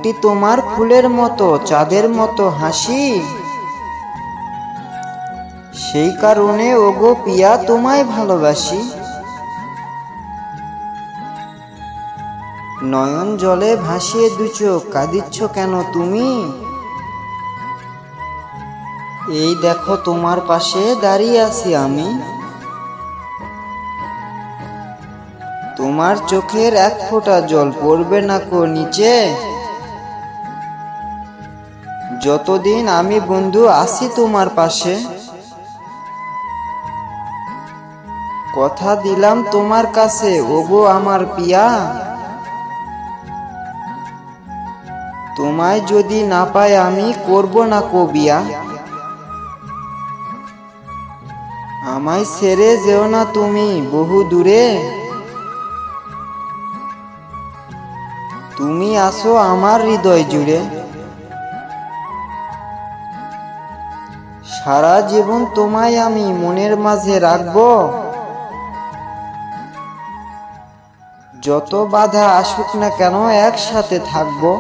মুখটি তোমার ফুলের মতো, চাঁদের মতো হাসি, সেই কারণে ওগো পিয়া তোমায় ভালোবাসি। নয়ন জলে ভাসিয়ে দু চোখ, কাঁদিচ্ছ কেন তুমি? এই দেখো তোমার পাশে দাঁড়িয়ে আছি আমি। তোমার চোখের এক ফোঁটা জল পড়বে না কো নিচে, যতদিন আমি বন্ধু আছি তোমার পাশে। কথা দিলাম তোমার কাছে ওগো আমার পিয়া, তোমায় যদি না পাই আমি করব না কো বিয়া। আমায় ছেড়ে যেও না তুমি বহু দূরে, তুমি আছো আমার হৃদয় জুড়ে। সারা জীবন তোমায় আমি মনের মাঝে রাখবো, যত বাধা আসুক না কেন একসাথে থাকবো।